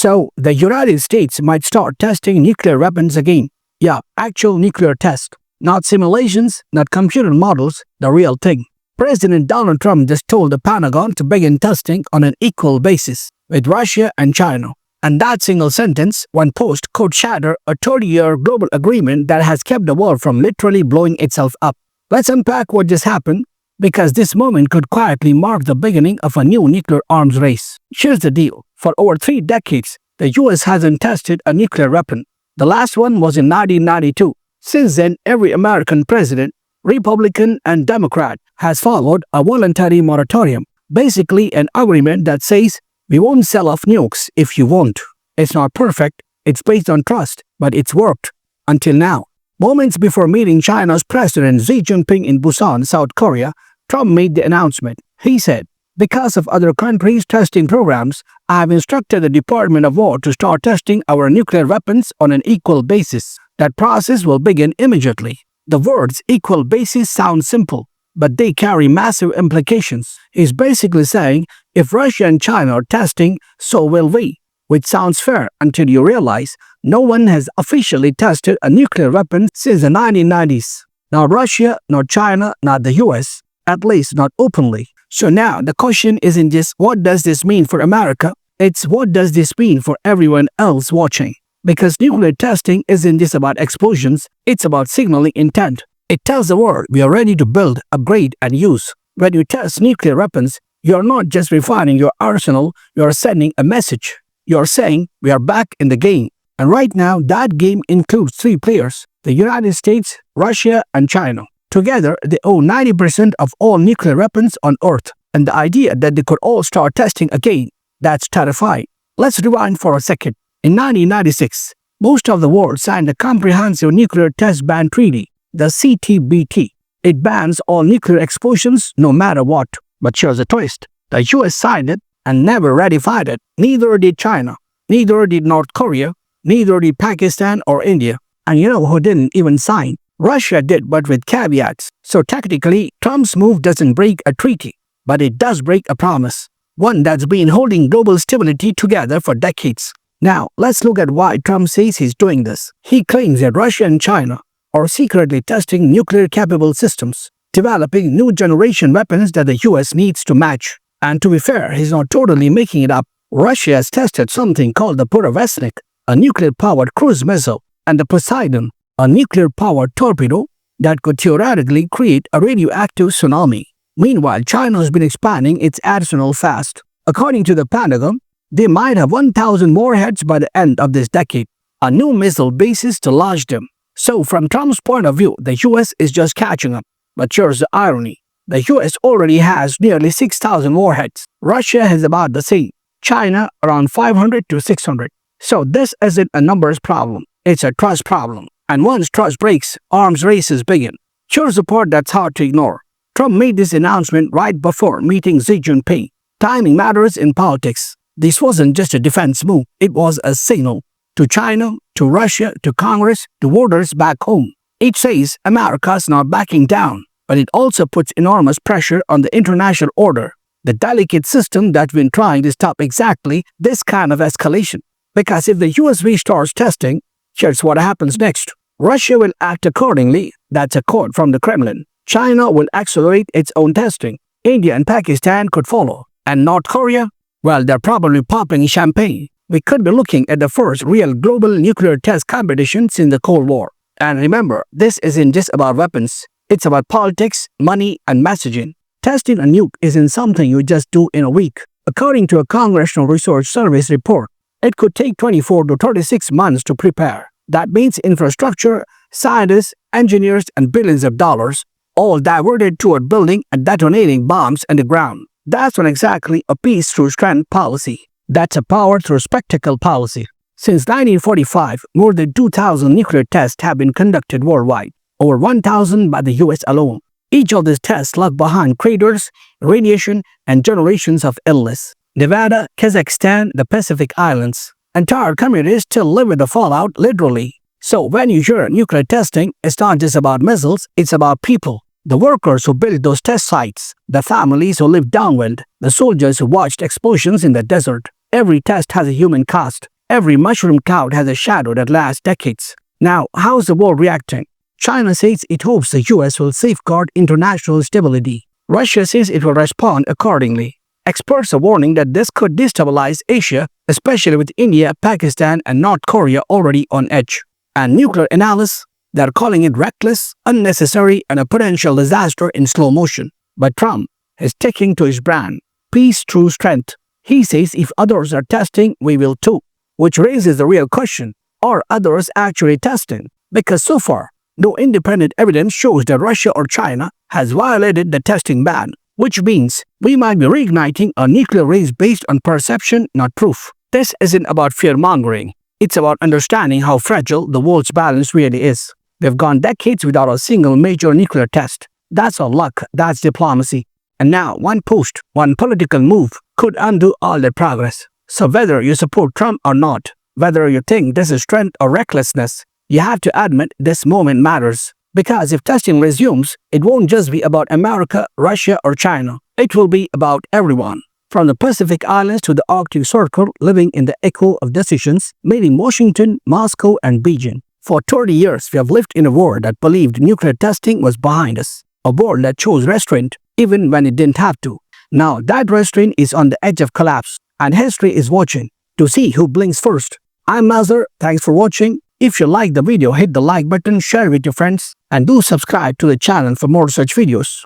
So, the United States might start testing nuclear weapons again. Yeah, actual nuclear test. Not simulations, not computer models, the real thing. President Donald Trump just told the Pentagon to begin testing on an equal basis with Russia and China. And that single sentence, one post, could shatter a 30-year global agreement that has kept the world from literally blowing itself up. Let's unpack what just happened, because this moment could quietly mark the beginning of a new nuclear arms race. Here's the deal. For over 3 decades, the US hasn't tested a nuclear weapon. The last one was in 1992. Since then, every American president, Republican and Democrat, has followed a voluntary moratorium, basically an agreement that says, we won't sell off nukes if you won't. It's not perfect, it's based on trust, but it's worked. Until now. Moments before meeting China's President Xi Jinping in Busan, South Korea, Trump made the announcement. He said, because of other countries' testing programs, I have instructed the Department of War to start testing our nuclear weapons on an equal basis. That process will begin immediately. The words equal basis sound simple, but they carry massive implications. He's basically saying, if Russia and China are testing, so will we. Which sounds fair until you realize no one has officially tested a nuclear weapon since the 1990s. Not Russia, not China, not the US, at least not openly. So now the question isn't just what does this mean for America, it's what does this mean for everyone else watching. Because nuclear testing isn't just about explosions, it's about signaling intent. It tells the world we are ready to build, upgrade, and use. When you test nuclear weapons, you're not just refining your arsenal, you're sending a message. You're saying we are back in the game. And right now, that game includes 3 players, the United States, Russia, and China. Together, they own 90% of all nuclear weapons on Earth. And the idea that they could all start testing again, that's terrifying. Let's rewind for a second. In 1996, most of the world signed the Comprehensive Nuclear Test Ban Treaty, the CTBT. It bans all nuclear explosions no matter what. But here's a twist. The US signed it and never ratified it. Neither did China. Neither did North Korea. Neither did Pakistan or India. And you know who didn't even sign? Russia did, but with caveats. So technically, Trump's move doesn't break a treaty, but it does break a promise. One that's been holding global stability together for decades. Now, let's look at why Trump says he's doing this. He claims that Russia and China are secretly testing nuclear-capable systems, developing new generation weapons that the US needs to match. And to be fair, he's not totally making it up. Russia has tested something called the Burevestnik, a nuclear-powered cruise missile, and the Poseidon, a nuclear-powered torpedo that could theoretically create a radioactive tsunami. Meanwhile, China has been expanding its arsenal fast. According to the Pentagon, they might have 1,000 warheads by the end of this decade, a new missile basis to launch them. So from Trump's point of view, the US is just catching up. But here's the irony. The US already has nearly 6,000 warheads. Russia has about the same. China around 500 to 600. So this isn't a numbers problem. It's a trust problem. And once trust breaks, arms races begin. Here's the part that's hard to ignore. Trump made this announcement right before meeting Xi Jinping. Timing matters in politics. This wasn't just a defense move. It was a signal. To China, to Russia, to Congress, to voters back home. It says America's not backing down, but it also puts enormous pressure on the international order, the delicate system that's been trying to stop exactly this kind of escalation. Because if the US restarts testing, here's what happens next. Russia will act accordingly. That's a quote from the Kremlin. China will accelerate its own testing. India and Pakistan could follow. And North Korea? Well, they're probably popping champagne. We could be looking at the first real global nuclear test competition since the Cold War. And remember, this isn't just about weapons. It's about politics, money, and messaging. Testing a nuke isn't something you just do in a week. According to a Congressional Research Service report, it could take 24 to 36 months to prepare. That means infrastructure, scientists, engineers, and billions of dollars, all diverted toward building and detonating bombs in the ground. That's not exactly a peace through strength policy. That's a power through spectacle policy. Since 1945, more than 2,000 nuclear tests have been conducted worldwide, over 1,000 by the US alone. Each of these tests left behind craters, radiation, and generations of illness. Nevada, Kazakhstan, the Pacific Islands. Entire communities still live with the fallout, literally. So when you hear nuclear testing, it's not just about missiles, it's about people. The workers who built those test sites, the families who lived downwind, the soldiers who watched explosions in the desert. Every test has a human cost. Every mushroom cloud has a shadow that lasts decades. Now, how's the world reacting? China says it hopes the US will safeguard international stability. Russia says it will respond accordingly. Experts are warning that this could destabilize Asia, especially with India, Pakistan, and North Korea already on edge. And nuclear analysts, they're calling it reckless, unnecessary, and a potential disaster in slow motion. But Trump is sticking to his brand, peace through strength. He says if others are testing, we will too. Which raises the real question, are others actually testing? Because so far, no independent evidence shows that Russia or China has violated the testing ban, which means we might be reigniting a nuclear race based on perception, not proof. This isn't about fear-mongering. It's about understanding how fragile the world's balance really is. We've gone decades without a single major nuclear test. That's our luck, that's diplomacy. And now, one post, one political move could undo all that progress. So whether you support Trump or not, whether you think this is strength or recklessness, you have to admit this moment matters. Because if testing resumes, it won't just be about America, Russia, or China. It will be about everyone. From the Pacific Islands to the Arctic Circle, living in the echo of decisions made in Washington, Moscow, and Beijing. For 30 years, we have lived in a world that believed nuclear testing was behind us. A world that chose restraint even when it didn't have to. Now that restraint is on the edge of collapse, and history is watching to see who blinks first. I'm Mazhar, thanks for watching. If you like the video, hit the like button, share with your friends, and do subscribe to the channel for more such videos.